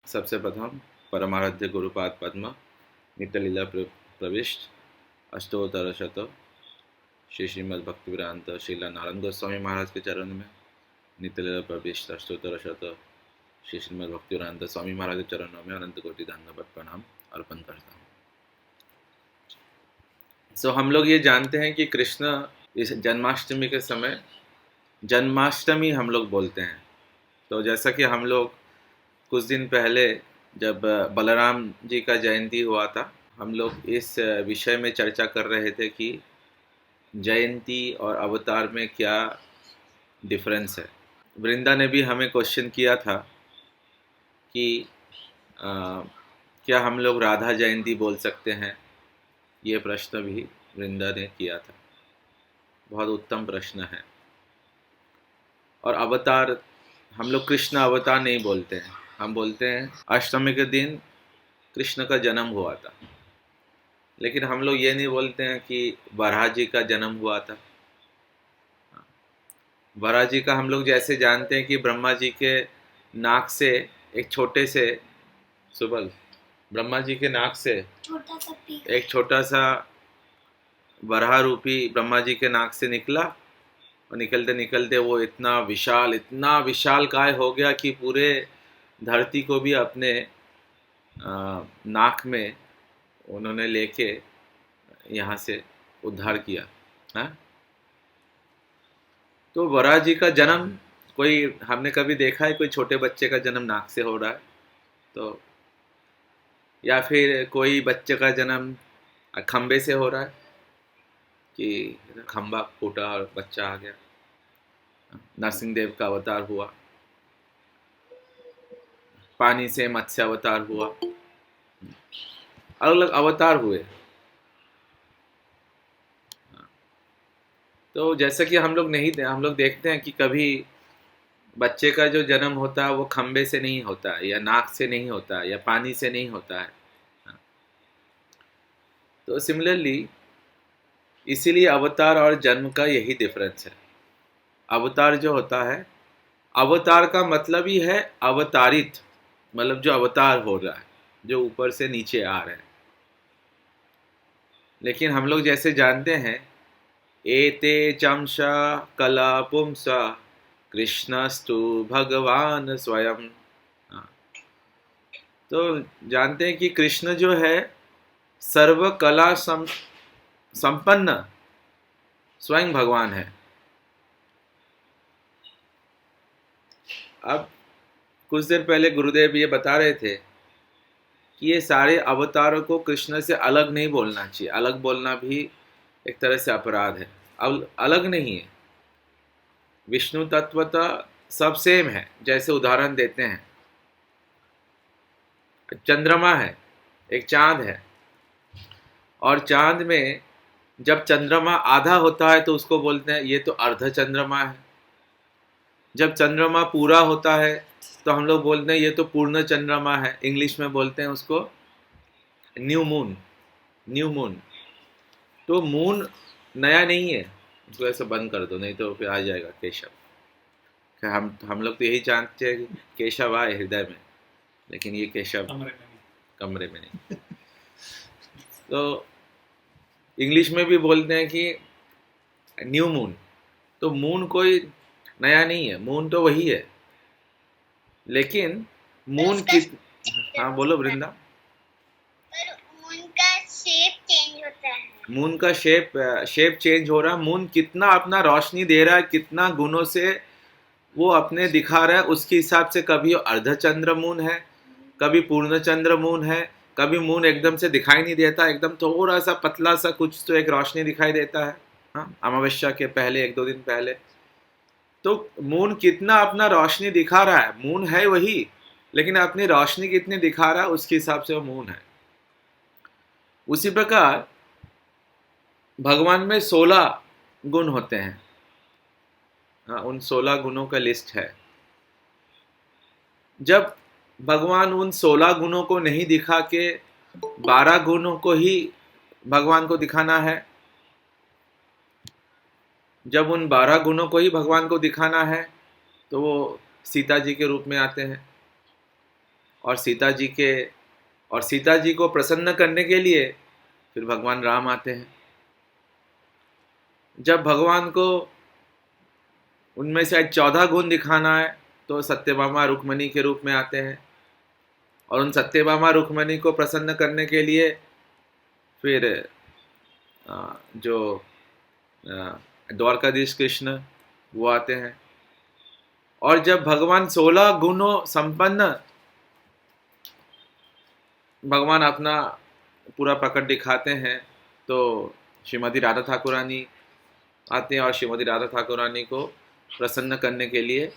सबसे प्रथम परमाराध्य गुरुपाद पद्म नित्यलीला प्रविष्ट अष्टोत्तरशत श्री श्रीमद् भक्तिवेदांत श्रीला नारायण गोस्वामी महाराज के चरण में नित्यलीला प्रविष्ट अष्टोत्तरशत श्री श्रीमद् भक्तिवेदांत स्वामी महाराज के चरणों में अनंत कोटि दंडवत प्रणाम अर्पण करता हूँ। हम लोग ये जानते हैं कि कृष्ण इस जन्माष्टमी के समय जन्माष्टमी हम लोग बोलते हैं। तो जैसा कि हम लोग कुछ दिन पहले जब बलराम जी का जयंती हुआ था, हम लोग इस विषय में चर्चा कर रहे थे कि जयंती और अवतार में क्या डिफरेंस है। वृंदा ने भी हमें क्वेश्चन किया था कि क्या हम लोग राधा जयंती बोल सकते हैं। ये प्रश्न भी वृंदा ने किया था। बहुत उत्तम प्रश्न है। और अवतार हम लोग कृष्ण अवतार नहीं बोलते हैं, हम बोलते हैं अष्टमी के दिन कृष्ण का जन्म हुआ था। लेकिन हम लोग ये नहीं बोलते हैं कि वराह जी का जन्म हुआ था। वराह जी का हम लोग जैसे जानते हैं कि ब्रह्मा जी के नाक से एक छोटे से सुबल ब्रह्मा जी के नाक से एक छोटा सा वराह रूपी ब्रह्मा जी के नाक से निकला और निकलते निकलते वो इतना विशाल काय हो गया कि पूरे धरती को भी अपने नाक में उन्होंने लेके यहाँ से उद्धार किया। हाँ, तो वराह जी का जन्म कोई हमने कभी देखा है कोई छोटे बच्चे का जन्म नाक से हो रहा है? तो या फिर कोई बच्चे का जन्म खंबे से हो रहा है कि खंबा फूटा और बच्चा आ गया। नरसिंह देव का अवतार हुआ, पानी से मत्स्य अवतार हुआ, अलग अलग अवतार हुए। तो जैसा कि हम लोग देखते हैं कि कभी बच्चे का जो जन्म होता है वो खंबे से नहीं होता है, या नाक से नहीं होता है, या पानी से नहीं होता है। तो सिमिलरली इसीलिए अवतार और जन्म का यही डिफरेंस है। अवतार जो होता है, अवतार का मतलब ही है अवतारित, मतलब जो अवतार हो रहा है, जो ऊपर से नीचे आ रहे हैं। लेकिन हम लोग जैसे जानते हैं एते चंशा कला पुंसा कृष्णस्तु भगवान स्वयं। तो जानते हैं कि कृष्ण जो है सर्व कला संपन्न स्वयं भगवान है। अब कुछ देर पहले गुरुदेव ये बता रहे थे कि ये सारे अवतारों को कृष्ण से अलग नहीं बोलना चाहिए। अलग बोलना भी एक तरह से अपराध है। अलग नहीं है, विष्णु तत्वतः सब सेम है। जैसे उदाहरण देते हैं, चंद्रमा है, एक चांद है, और चांद में जब चंद्रमा आधा होता है तो उसको बोलते हैं ये तो अर्ध चंद्रमा है। जब चंद्रमा पूरा होता है तो हम लोग बोलते हैं ये तो पूर्ण चंद्रमा है। इंग्लिश में बोलते हैं उसको न्यू मून। तो मून नया नहीं है, उसको ऐसे बंद कर दो नहीं तो फिर आ जाएगा केशव। हम लोग तो यही जानते हैं कि केशव आए हृदय में, लेकिन ये केशव कमरे में नहीं। तो इंग्लिश में भी बोलते हैं कि न्यू मून। तो मून कोई नया नहीं है, मून तो वही है। लेकिन मून की हाँ बोलो वृंदा। मून का शेप चेंज होता है। मून का शेप चेंज हो रहा है। मून कितना अपना रोशनी दे रहा है, कितना गुणों से वो अपने दिखा रहा है, उसके हिसाब से कभी अर्धचंद्र मून है, कभी पूर्ण चंद्र मून है, कभी मून एकदम से दिखाई नहीं देता, एकदम थोड़ा सा पतला सा कुछ तो एक रोशनी दिखाई देता है। हाँ, अमावस्या के पहले 1-2 दिन पहले। तो मून कितना अपना रोशनी दिखा रहा है, मून है वही, लेकिन अपनी रोशनी कितनी दिखा रहा है उसके हिसाब से वो मून है। उसी प्रकार भगवान में 16 गुण होते हैं। हाँ, उन 16 गुणों का लिस्ट है। जब भगवान उन 16 गुणों को नहीं दिखा के 12 गुणों को ही भगवान को दिखाना है, जब उन 12 गुणों को ही भगवान को दिखाना है तो वो सीता जी के रूप में आते हैं। और सीता जी को प्रसन्न करने के लिए फिर भगवान राम आते हैं। जब भगवान को उनमें से 14 गुण दिखाना है तो सत्यभामा रुक्मणी के रूप में आते हैं, और उन सत्यभामा रुक्मणी को प्रसन्न करने के लिए फिर जो द्वारकाधीश कृष्ण वो आते हैं। और जब भगवान 16 गुणों संपन्न भगवान अपना पूरा प्रकट दिखाते हैं तो श्रीमती राधा ठाकुरानी आते हैं, और श्रीमती राधा ठाकुरानी को प्रसन्न करने के लिए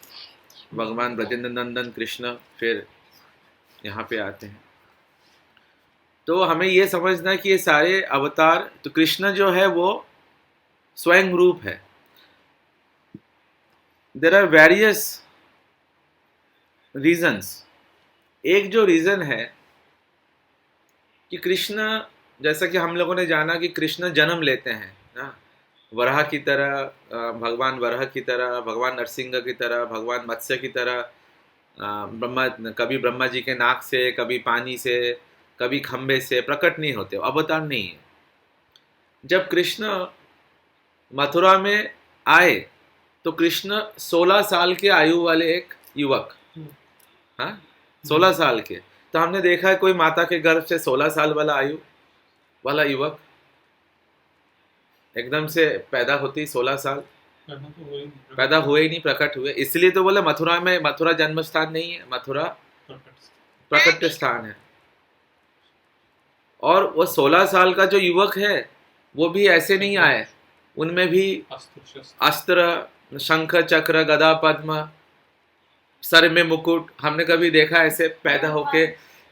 भगवान ब्रजेंद्र नंदन कृष्ण फिर यहाँ पे आते हैं। तो हमें ये समझना है कि ये सारे अवतार, तो कृष्ण जो है वो स्वयं रूप है। There are various reasons. एक जो रीजन है कि कृष्ण, जैसा कि हम लोगों ने जाना कि कृष्ण जन्म लेते हैं ना, वराह की तरह, भगवान वराह की तरह, भगवान नरसिंह की तरह, भगवान मत्स्य की तरह, कभी ब्रह्मा जी के नाक से, कभी पानी से, कभी खंबे से प्रकट नहीं होते, अवतार नहीं है। जब कृष्ण मथुरा में आए तो कृष्ण 16 साल के आयु वाले एक युवक, हाँ 16 साल के, तो हमने देखा है कोई माता के गर्भ से 16 साल वाला आयु वाला युवक एकदम से पैदा होती 16 साल पैदा हुए ही नहीं, प्रकट हुए। इसलिए तो बोले मथुरा में, मथुरा जन्म स्थान नहीं है, मथुरा प्रकट स्थान है। और वो 16 साल का जो युवक है वो भी ऐसे नहीं आए, उनमें भी अस्त्र, शंख, चक्र, गदा, पद्म, सर में मुकुट, हमने कभी देखा ऐसे पैदा होके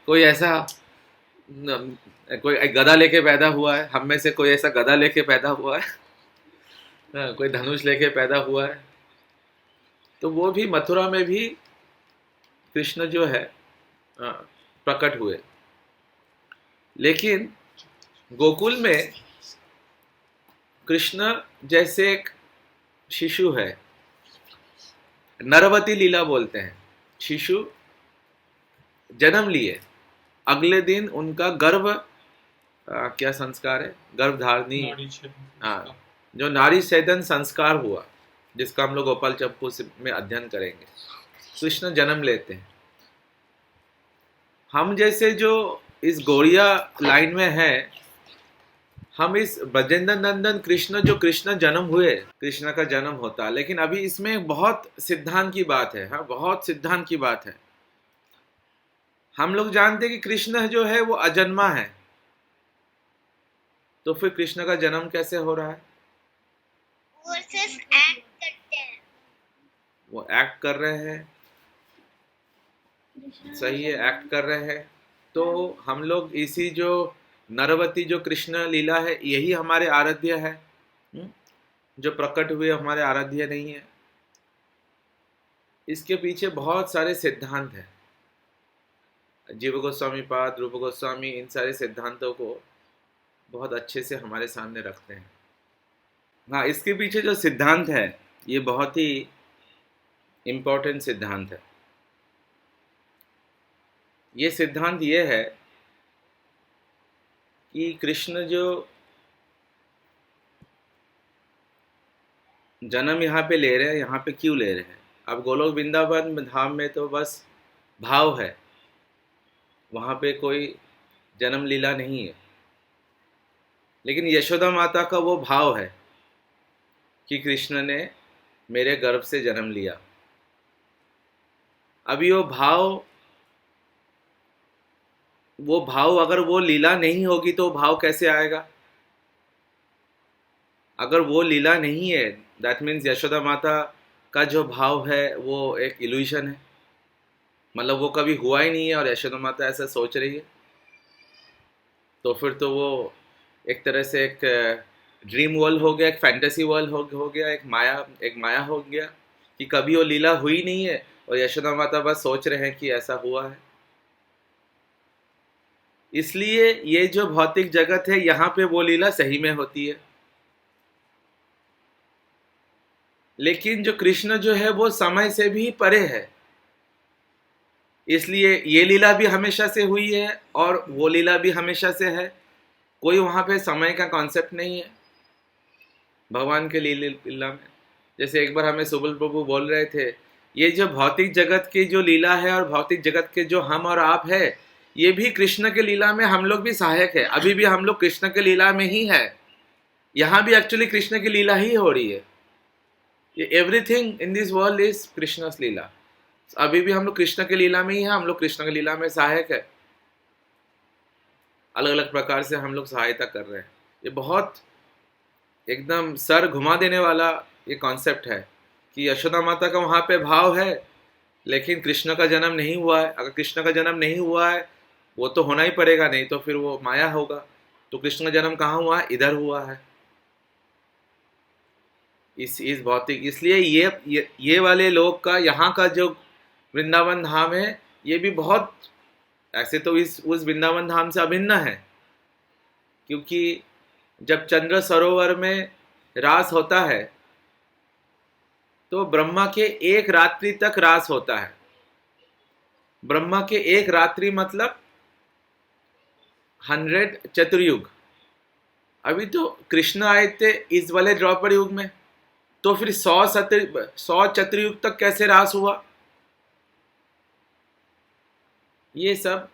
कोई ऐसा, कोई गदा लेके पैदा हुआ है, हम में से कोई ऐसा गदा लेके पैदा हुआ है, कोई धनुष लेके पैदा हुआ है। तो वो भी मथुरा में भी कृष्ण जो है प्रकट हुए। लेकिन गोकुल में कृष्ण जैसे एक शिशु है, नरवती लीला बोलते हैं। शिशु जन्म लिए, अगले दिन उनका गर्भ क्या संस्कार है, गर्भधारणी, हाँ, जो नारी छेदन संस्कार हुआ, जिसका हम लोग गोपाल चप्पू में अध्ययन करेंगे। कृष्ण जन्म लेते हैं। हम जैसे जो इस गौड़िया लाइन में है, हम इस ब्रजेंद्र नंदन कृष्ण, जो कृष्ण जन्म हुए, कृष्ण का जन्म होता, लेकिन अभी इसमें बहुत सिद्धांत की बात है। हाँ, बहुत सिद्धांत की बात है। हम लोग जानते हैं कि कृष्ण जो है वो अजन्मा है, तो फिर कृष्ण का जन्म कैसे हो रहा है? वो सिर्फ एक्ट करते हैं। वो एक्ट कर रहे हैं, सही है, एक्ट कर रहे हैं। तो हम लोग इसी जो नरवती जो कृष्ण लीला है, यही हमारे आराध्य है। जो प्रकट हुए हमारे आराध्य नहीं है। इसके पीछे बहुत सारे सिद्धांत हैं। जीव गोस्वामी पाद, रूप गोस्वामी इन सारे सिद्धांतों को बहुत अच्छे से हमारे सामने रखते हैं। हाँ, इसके पीछे जो सिद्धांत है ये बहुत ही इम्पोर्टेंट सिद्धांत है। ये सिद्धांत ये है कि कृष्ण जो जन्म यहाँ पे ले रहे हैं, यहाँ पे क्यों ले रहे हैं? अब गोलोक वृंदावन धाम में तो बस भाव है, वहाँ पे कोई जन्म लीला नहीं है। लेकिन यशोदा माता का वो भाव है कि कृष्ण ने मेरे गर्भ से जन्म लिया। अभी वो भाव अगर वो लीला नहीं होगी तो भाव कैसे आएगा? अगर वो लीला नहीं है, दैट मीन्स यशोदा माता का जो भाव है वो एक इल्यूशन है, मतलब वो कभी हुआ ही नहीं है और यशोदा माता ऐसा सोच रही है। तो फिर तो वो एक तरह से एक ड्रीम वर्ल्ड हो गया, एक फैंटेसी वर्ल्ड हो गया, एक माया हो गया कि कभी वो लीला हुई नहीं है और यशोदा माता बस सोच रहे हैं कि ऐसा हुआ है। इसलिए ये जो भौतिक जगत है यहाँ पे वो लीला सही में होती है। लेकिन जो कृष्ण जो है वो समय से भी परे है। इसलिए ये लीला भी हमेशा से हुई है और वो लीला भी हमेशा से है। कोई वहाँ पे समय का कॉन्सेप्ट नहीं है भगवान के लीला में। जैसे एक बार हमें सुबल प्रभु बोल रहे थे, ये जो भौतिक जगत की जो लीला है और भौतिक जगत के जो हम और आप है, ये भी कृष्ण के लीला में हम लोग भी सहायक है। अभी भी हम लोग कृष्ण के लीला में ही है। यहाँ भी एक्चुअली कृष्ण की लीला ही हो रही है। ये everything in this world is Krishna's leela. अभी भी हम लोग कृष्ण के लीला में ही है, हम लोग कृष्ण के लीला में सहायक है। अलग अलग प्रकार से हम लोग सहायता कर रहे हैं। ये बहुत एकदम सर घुमा देने वाला ये कॉन्सेप्ट है कि यशोदा माता का वहाँ पे भाव है, लेकिन कृष्ण का जन्म नहीं हुआ है। अगर कृष्ण का जन्म नहीं हुआ है, वो तो होना ही पड़ेगा, नहीं तो फिर वो माया होगा। तो कृष्ण का जन्म कहाँ हुआ है? इधर हुआ है, इस भौतिक। इसलिए ये वाले लोग का, यहाँ का जो वृंदावन धाम है, ये भी बहुत ऐसे तो उस वृंदावन धाम से अभिन्न है। क्योंकि जब चंद्र सरोवर में रास होता है तो ब्रह्मा के एक रात्रि तक रास होता है। ब्रह्मा के एक रात्रि मतलब 100 चतुर्युग। अभी तो कृष्ण आए थे इस वाले द्रौपद युग में, तो फिर 100 चतुर्युग तक कैसे रास हुआ? ये सब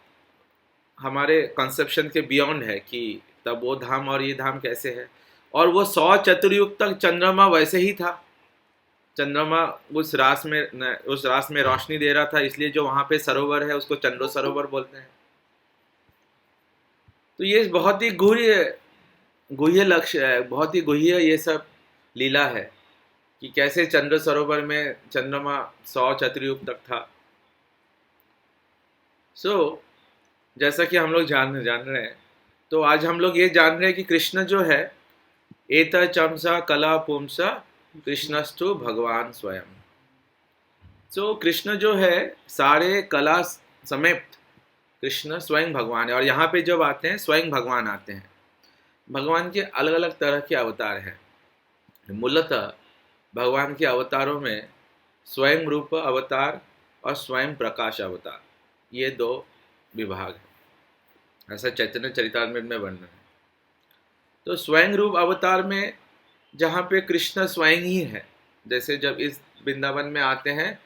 हमारे कंसेप्शन के बियॉन्ड है कि तब वो धाम और ये धाम कैसे है। और वो 100 चतुर्युग तक चंद्रमा वैसे ही था। चंद्रमा उस रास में रोशनी दे रहा था, इसलिए जो वहाँ पे सरोवर है उसको चंद्र सरोवर बोलते हैं। तो ये बहुत ही गुह्य लक्ष्य है, बहुत ही गुह्य ये सब लीला है कि कैसे चंद्र सरोवर में चंद्रमा 100 चतुर्युग तक था। जैसा कि हम लोग जान रहे हैं, तो आज हम लोग ये जान रहे हैं कि कृष्ण जो है, एत चमसा कला पुंसा कृष्णस्तु भगवान स्वयं। कृष्ण जो है सारे कला समेत कृष्ण स्वयं भगवान है। और यहाँ पे जब आते हैं स्वयं भगवान आते हैं। भगवान के अलग अलग तरह के अवतार हैं। मूलतः भगवान के अवतारों में स्वयं रूप अवतार और स्वयं प्रकाश अवतार, ये 2 विभाग है। ऐसा चैतन्य चरितामृत में वर्णन है। तो स्वयं रूप अवतार में जहाँ पे कृष्ण स्वयं ही है, जैसे जब इस वृंदावन में आते हैं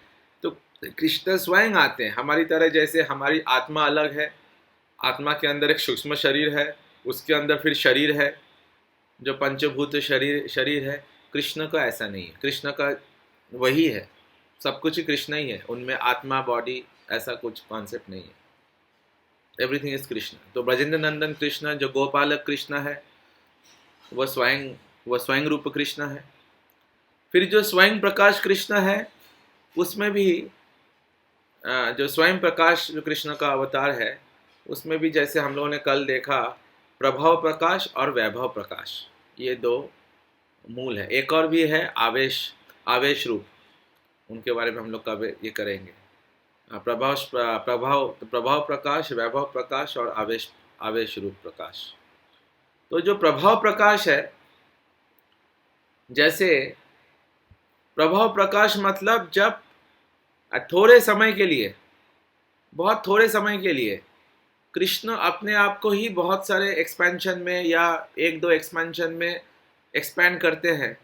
तो कृष्ण स्वयं आते हैं हमारी तरह। जैसे हमारी आत्मा अलग है, आत्मा के अंदर एक सूक्ष्म शरीर है, उसके अंदर फिर शरीर है जो पंचभूत शरीर है। कृष्ण का ऐसा नहीं है। कृष्ण का वही है, सब कुछ ही कृष्ण ही है। उनमें आत्मा बॉडी ऐसा कुछ कॉन्सेप्ट नहीं है। Everything is Krishna. तो ब्रजेंद्र नंदन कृष्ण जो गोपालक कृष्ण है, वह स्वयं रूप कृष्ण है। फिर जो स्वयं प्रकाश कृष्ण है, उसमें भी जो स्वयं प्रकाश जो कृष्ण का अवतार है, उसमें भी जैसे हम लोगों ने कल देखा, प्रभाव प्रकाश और वैभव प्रकाश, ये 2 मूल है। एक और भी है आवेश रूप, उनके बारे में हम लोग कब ये करेंगे। प्रभाव प्रकाश, वैभव प्रकाश और आवेश रूप प्रकाश। तो जो प्रभाव प्रकाश है, जैसे प्रभाव प्रकाश मतलब जब थोड़े समय के लिए, बहुत थोड़े समय के लिए कृष्ण अपने आप को ही बहुत सारे एक्सपेंशन में या 1-2 एक्सपेंशन में एक्सपैंड करते हैं,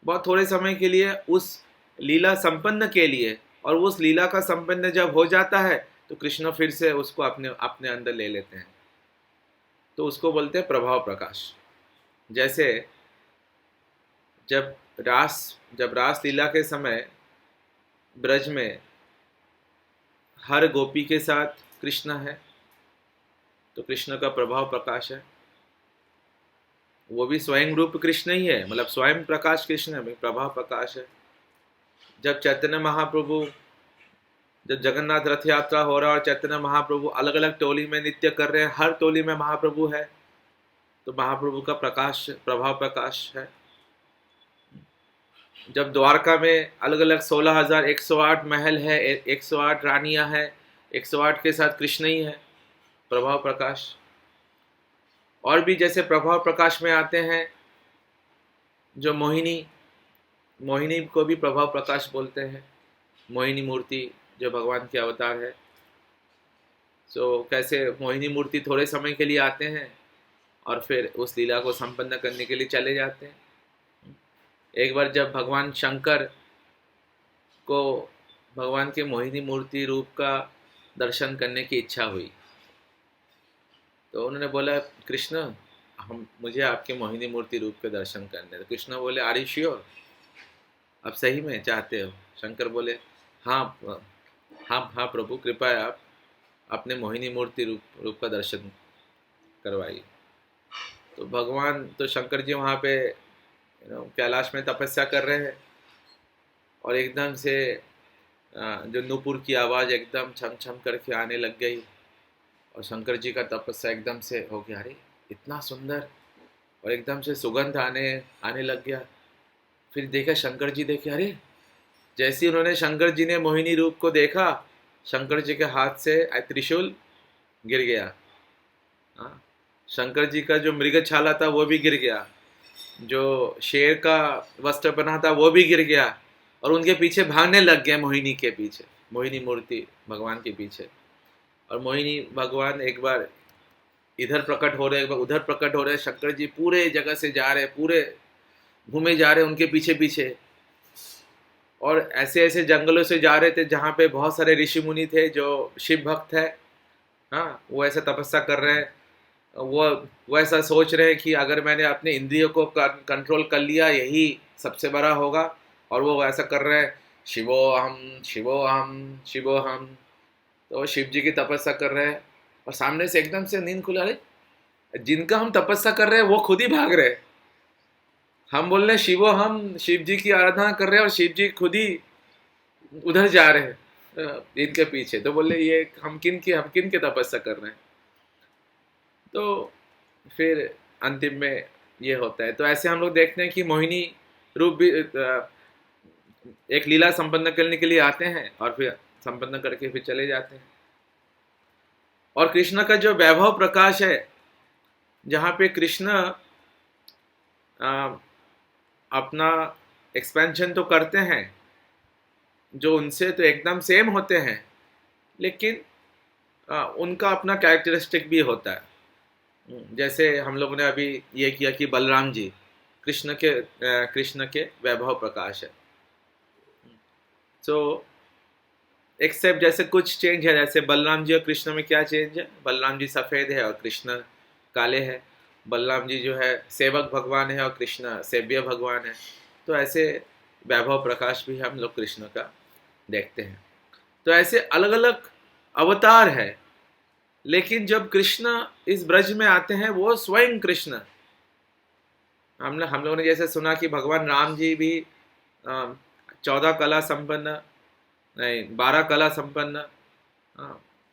बहुत थोड़े समय के लिए उस लीला संपन्न के लिए। और उस लीला का संपन्न जब हो जाता है तो कृष्ण फिर से उसको अपने अंदर ले लेते हैं। तो उसको बोलते हैं प्रभाव प्रकाश। जैसे जब रास लीला के समय ब्रज में हर गोपी के साथ कृष्ण है, तो कृष्ण का प्रभाव प्रकाश है। वो भी स्वयं रूप कृष्ण ही है, मतलब स्वयं प्रकाश कृष्ण है, प्रभाव प्रकाश है। जब चैतन्य महाप्रभु, जब जगन्नाथ रथ यात्रा हो रहा है और चैतन्य महाप्रभु अलग अलग टोली में नृत्य कर रहे हैं, हर टोली में महाप्रभु है, तो महाप्रभु का प्रकाश प्रभाव प्रकाश है। जब द्वारका में अलग अलग 16,108 महल है, 108 रानियां हैं, 108 के साथ कृष्ण ही है, प्रभाव प्रकाश। और भी जैसे प्रभाव प्रकाश में आते हैं जो मोहिनी को भी प्रभाव प्रकाश बोलते हैं। मोहिनी मूर्ति जो भगवान के अवतार है, सो कैसे मोहिनी मूर्ति थोड़े समय के लिए आते हैं और फिर उस लीला को संपन्न करने के लिए चले जाते हैं। एक बार जब भगवान शंकर को भगवान के मोहिनी मूर्ति रूप का दर्शन करने की इच्छा हुई, तो उन्होंने बोला कृष्ण मुझे आपके मोहिनी मूर्ति रूप के दर्शन करने। तो कृष्ण बोले आर यू श्योर, आप सही में चाहते हो? शंकर बोले हाँ हाँ हाँ प्रभु, कृपया आप अपने मोहिनी मूर्ति रूप का दर्शन करवाइए। तो भगवान तो शंकर जी वहाँ पे कैलाश में तपस्या कर रहे हैं और एकदम से जो नूपुर की आवाज़ एकदम छम छम करके आने लग गई और शंकर जी का तपस्या एकदम से हो गया। अरे इतना सुंदर, और एकदम से सुगंध आने लग गया। फिर देखा शंकर जी, देखे अरे जैसे उन्होंने शंकर जी ने मोहिनी रूप को देखा, शंकर जी के हाथ से त्रिशूल गिर गया। हाँ, शंकर जी का जो मृग छाला था वो भी गिर गया, जो शेर का वस्त्र बना था वो भी गिर गया, और उनके पीछे भागने लग गए मोहिनी के पीछे, मोहिनी मूर्ति भगवान के पीछे। और मोहिनी भगवान एक बार इधर प्रकट हो रहे, एक बार उधर प्रकट हो रहे। शंकर जी पूरे जगह से जा रहे, पूरे घूमे जा रहे उनके पीछे पीछे, और ऐसे ऐसे जंगलों से जा रहे थे जहाँ पे बहुत सारे ऋषि मुनि थे जो शिव भक्त है। हाँ, वो ऐसे तपस्या कर रहे हैं, वो ऐसा सोच रहे हैं कि अगर मैंने अपने इंद्रियों को कंट्रोल कर लिया यही सबसे बड़ा होगा। और वो ऐसा कर रहे हैं, शिवोहम शिवोहम शिवोहम। तो शिव जी की तपस्या कर रहे हैं और सामने से एकदम से नींद खुला, रहे जिनका हम तपस्या कर रहे हैं वो खुद ही भाग रहे हैं। हम बोल रहे हैं शिवोहम, शिव जी की आराधना कर रहे हैं और शिव जी खुद ही उधर जा रहे हैं इनके पीछे। तो बोले ये हम किन के तपस्या कर रहे हैं। तो फिर अंतिम में ये होता है। तो ऐसे हम लोग देखते हैं कि मोहिनी रूप भी एक लीला संपन्न करने के लिए आते हैं और फिर संपन्न करके फिर चले जाते हैं। और कृष्ण का जो वैभव प्रकाश है, जहाँ पे कृष्ण अपना एक्सपेंशन तो करते हैं, जो उनसे तो एकदम सेम होते हैं, लेकिन उनका अपना कैरेक्टरिस्टिक भी होता है। जैसे हम लोगों ने अभी ये किया कि बलराम जी कृष्ण के वैभव प्रकाश है। सो एक्सेप्ट जैसे कुछ चेंज है, जैसे बलराम जी और कृष्ण में क्या चेंज है, बलराम जी सफ़ेद है और कृष्ण काले हैं। बलराम जी जो है सेवक भगवान है और कृष्ण सेव्य भगवान है। तो ऐसे वैभव प्रकाश भी हम लोग कृष्ण का देखते हैं। तो ऐसे अलग अलग अवतार है, लेकिन जब कृष्ण इस ब्रज में आते हैं वो स्वयं कृष्ण। हम लोगों ने जैसे सुना कि भगवान राम जी भी 14 कला संपन्न, नहीं 12 कला संपन्न,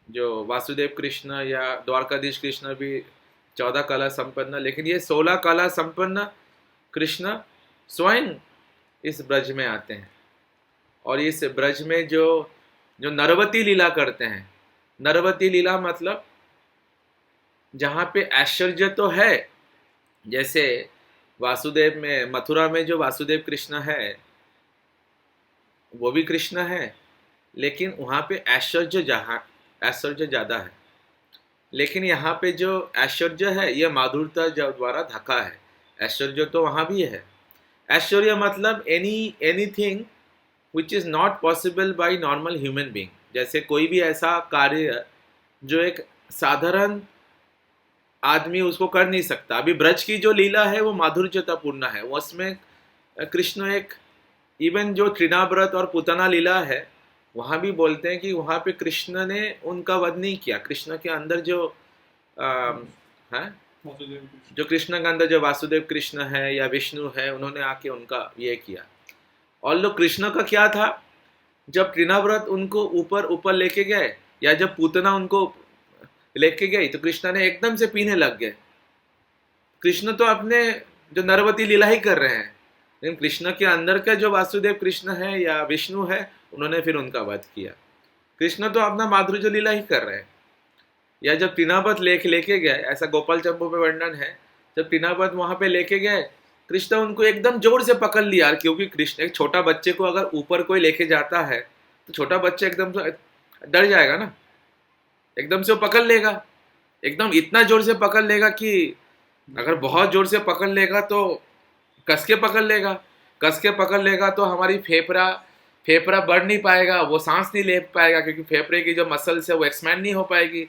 जो वासुदेव कृष्ण या द्वारकाधीश कृष्ण भी 14 कला संपन्न, लेकिन ये 16 कला संपन्न कृष्ण स्वयं इस ब्रज में आते हैं। और इस ब्रज में जो नरवती लीला करते हैं, नरवती लीला मतलब जहाँ पे ऐश्वर्य तो है, जैसे वासुदेव में मथुरा में जो वासुदेव कृष्ण है वो भी कृष्ण है, लेकिन वहाँ पे ऐश्वर्य ज़्यादा है। लेकिन यहाँ पे जो ऐश्वर्य है ये माधुरता द्वारा ढका है। ऐश्वर्य तो वहाँ भी है। ऐश्वर्य मतलब anything which is not possible by normal human being. जैसे कोई भी ऐसा कार्य जो एक साधारण आदमी उसको कर नहीं सकता। अभी ब्रज की जो लीला है वो माधुर्यतापूर्ण है, उसमें कृष्ण एक इवन जो त्रिनाव्रत और पुतना लीला है वहाँ भी बोलते हैं कि वहाँ पे कृष्ण ने उनका वध नहीं किया। कृष्ण के अंदर जो जो कृष्ण के अंदर जो वासुदेव कृष्ण है या विष्णु है, उन्होंने आके उनका ये किया। और लोग कृष्ण का क्या था, जब त्रिनाव्रत उनको ऊपर लेके गए या जब पूतना उनको लेके गई तो कृष्ण ने एकदम से पीने लग गए। कृष्ण तो अपने जो नरवती लीला ही कर रहे हैं, लेकिन कृष्ण के अंदर का जो वासुदेव कृष्ण है या विष्णु है, उन्होंने फिर उनका वध किया। कृष्ण तो अपना माधुर्य लीला ही कर रहे हैं। या जब तीनावत लेके गए, ऐसा गोपाल चंपू में वर्णन है, जब तीनावत वहां पे लेके गए, कृष्ण उनको एकदम जोर से पकड़ लिया। क्योंकि कृष्ण एक छोटा बच्चे को अगर ऊपर कोई लेके जाता है तो छोटा बच्चा एकदम डर जाएगा ना, एकदम से वो पकड़ लेगा, एकदम इतना जोर से पकड़ लेगा कि अगर बहुत जोर से पकड़ लेगा तो कस के पकड़ लेगा, कस के पकड़ लेगा तो हमारी फेफड़ा फेफड़ा बढ़ नहीं पाएगा, वो सांस नहीं ले पाएगा, क्योंकि फेफड़े की जो मसल्स है वो एक्सपैंड नहीं हो पाएगी,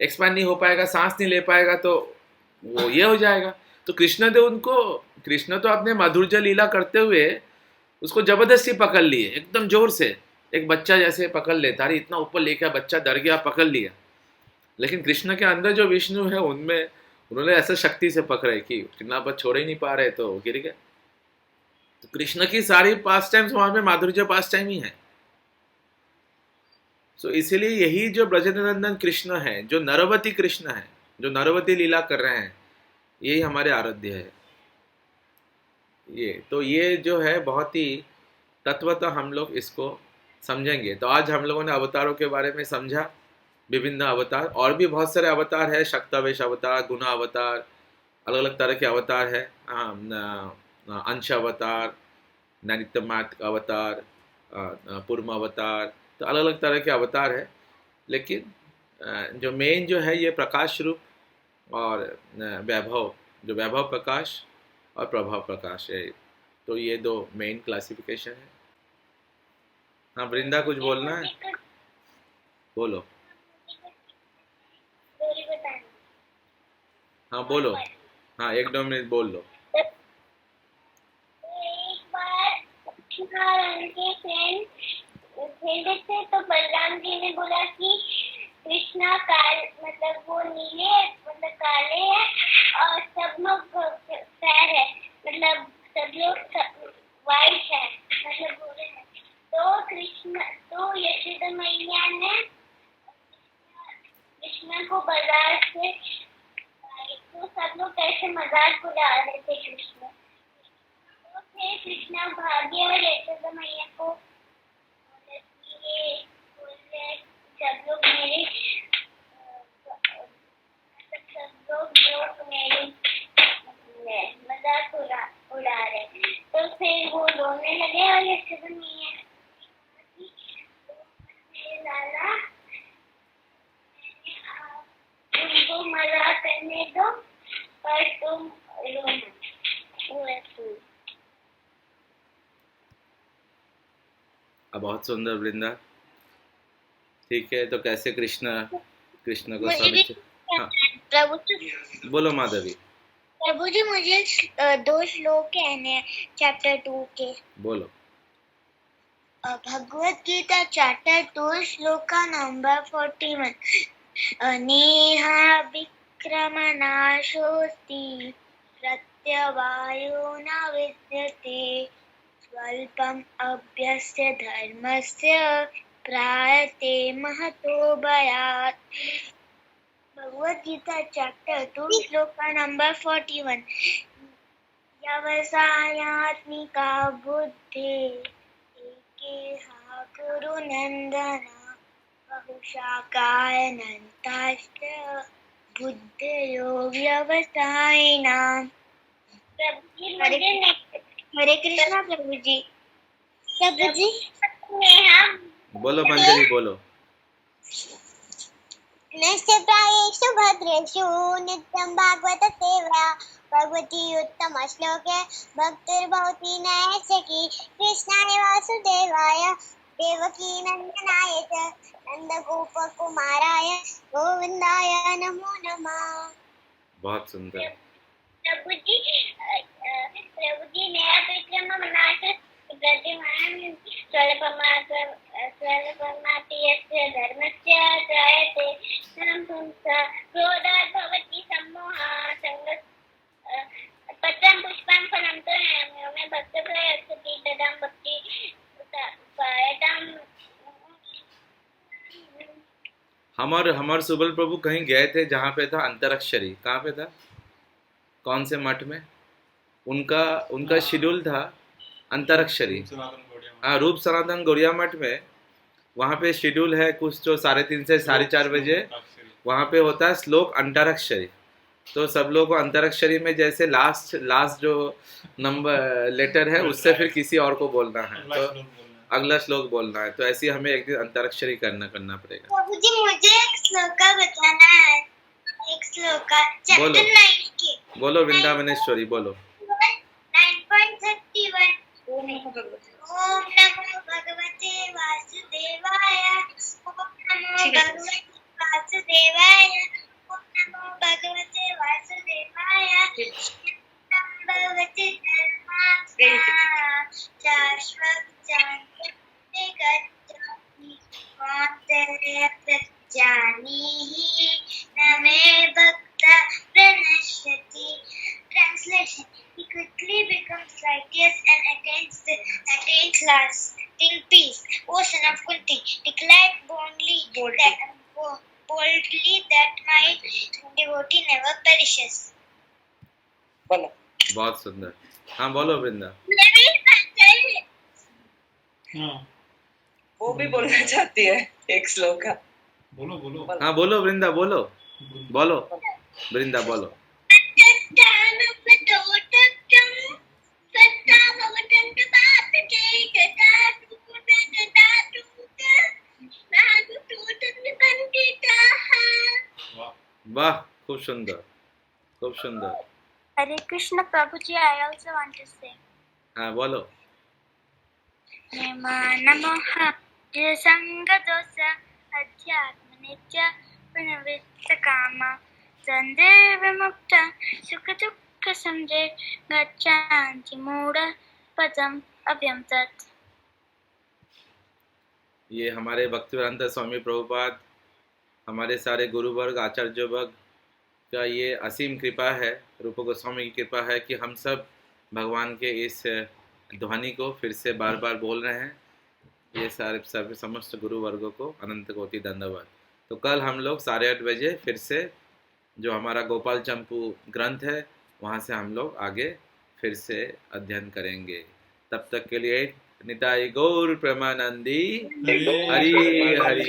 एक्सपैंड नहीं हो पाएगा, सांस नहीं ले पाएगा, तो वो ये हो जाएगा। तो कृष्णदेव उनको, कृष्ण तो अपने माधुर्य लीला करते हुए उसको जबरदस्ती पकड़ लिए एकदम जोर से, एक बच्चा जैसे पकड़ लेता, अरे इतना ऊपर लेके बच्चा डर गया, पकड़ लिया। लेकिन कृष्ण के अंदर जो विष्णु है उनमें उन्होंने ऐसा शक्ति से पकड़े कि कितना पर छोड़ ही नहीं पा रहे, तो गिर गए। तो कृष्ण की सारी पास टाइम्स वहां पे माधुर्य पास टाइम ही है। सो इसीलिए यही जो ब्रजनंदन कृष्ण है, जो नरवती कृष्ण है, जो नरवती लीला कर रहे हैं, यही हमारे आराध्य है। ये जो है बहुत ही तत्वतः हम लोग इसको समझेंगे। तो आज हम लोगों ने अवतारों के बारे में समझा, विभिन्न अवतार, और भी बहुत सारे अवतार है, शक्तावेश अवतार, गुना अवतार, अलग अलग तरह के अवतार है, अंश अवतार, नैमित्तिक अवतार, पूर्व अवतार, तो अलग अलग तरह के अवतार है। लेकिन जो मेन जो है ये प्रकाश रूप और वैभव, जो वैभव प्रकाश और प्रभाव प्रकाश है, तो ये दो मेन क्लासिफिकेशन है। हाँ वृंदा, कुछ बोलना है? बोलो। हाँ बोलो, हाँ 1-2 मिनट बोल लो। एक बार उनके फ्रेंड खेलते थे तो बलराम जी ने बोला कि कृष्णा काल मतलब वो नीले मतलब काले हैं और सब लोग फैर है, मतलब सब लोग वाइट है, मतलब गोरे हैं। तो कृष्ण तो यशोदा मैया ने कृष्ण को बाजार से, तो सब लोग कैसे मजाक उड़ा रहे थे कृष्ण, तो फिर कृष्ण भाग्य और यशोदा मैया को बोल रहे सब लोग मेरी मजाक उड़ा रहे। तो फिर वो रोने लगे और यशोदा मैया लाला उनको मजाक करने दो पर तुम रोना। बहुत सुंदर वृंदा। ठीक है, तो कैसे कृष्ण को मुझे हाँ प्रभु जी, बोलो माधवी। प्रभु जी मुझे 2 श्लोक कहने हैं चैप्टर 2 के। बोलो। भगवत गीता चैप्टर 2 श्लोक का नंबर 41। नेहा विक्रमनाशोस्ति प्रत्यवायो न विद्यते स्वल्पम अभ्यस्य धर्मस्य प्रायते महतो भयात्। भगवत गीता चैप्टर 2 श्लोक का नंबर 41। व्यवसायात्मिका बुद्धि एकेहा कुरु नंदन बहुशाकायनन्ताश्च बुद्धयो व्यवसायिनाम्। हरे कृष्णा प्रभु जी। प्रभु जी बोलो मंजरी, बोलो। नष्टप्रायेषु भद्रेषु नित्यं भागवत सेवा भगवती उत्तम श्लोके भक्तिर्भवति नैष्ठिकी। कृष्णाय वासुदेवाय देवकी नंदनाय च नंदगोपकुमाराय गोविंदाय नमो नमः। बहुत सुंदर। प्रभु जी नया विक्रम मनाते प्रतिमान स्वल्पमाति यस्य धर्मस्य त्रायते संपुंसा क्रोधात् भवति सम्मोहः संगः पत्रं पुष्पं फलं च मे भक्तप्रयच्छति तदां भक्ति पायतां। हमर सुबल प्रभु कहीं गए थे जहाँ पे था अंतरक्षरी। कहाँ पे था? कौन से मठ में? उनका शेड्यूल था अंतरक्षरी। हाँ, रूप सनातन गौड़िया मठ में। वहाँ पे शेड्यूल है कुछ जो 3:30 से 4:30 बजे वहाँ पे होता है श्लोक अंतरक्षरी। तो सब लोगों को अंतरक्षरी में जैसे लास्ट जो नंबर लेटर है उससे फिर किसी और को बोलना है। तो अगला श्लोक बोलना है। तो ऐसे ही हमें एक दिन अंतराक्षरी करना पड़ेगा। प्रभु जी मुझे एक श्लोका बताना है, एक श्लोका बोलो। चैप्टर 9 के। बोलो वृंदावनेश्वरी बोलो। 9.31 ओम नमो भगवते ओम नमो भगवते वासुदेवाय। ओम नमो ठीक है। भगवते वासुदेवाय। ओम नमो भगवते वासुदेवाय। भगवते धर्मात्मा शाश्वत जानते गच्छामि मातरे प्रजानीहि न मे भक्ता प्रणश्यति। Translation: He quickly becomes righteous and attains lasting peace. O son of Kunti, declare boldly that my devotee never perishes. बोलो। बहुत सुंदर। हाँ बोलो वृंदा। वो भी बोलना चाहती है एक श्लोका। बोलो बोलो। हाँ बोलो वृंदा बोलो। बोलो वृंदा बोलो। वाह खूब सुंदर, खूब सुंदर। Hare Krishna Prabhuji, I also want to say. हाँ बोलो। नमः संगदोष अध्यात्मनित्य प्रणवृत्तकाम संदेवमुक्त सुख दुःख संजय गच्छन्ति मूढ़ पदम अव्यम तत्। ये हमारे भक्तिवेदांत स्वामी प्रभुपाद, हमारे सारे गुरुवर्ग आचार्य वर्ग का ये असीम कृपा है, रूप गोस्वामी की कृपा है कि हम सब भगवान के इस ध्वनि को फिर से बार बार बोल रहे हैं। ये सारे समस्त गुरु वर्गों को अनंत कोटि धन्यवाद। तो कल हम लोग 8:30 बजे फिर से जो हमारा गोपाल चंपू ग्रंथ है वहाँ से हम लोग आगे फिर से अध्ययन करेंगे। तब तक के लिए निताई गौर प्रेमानंदी हरि हरि।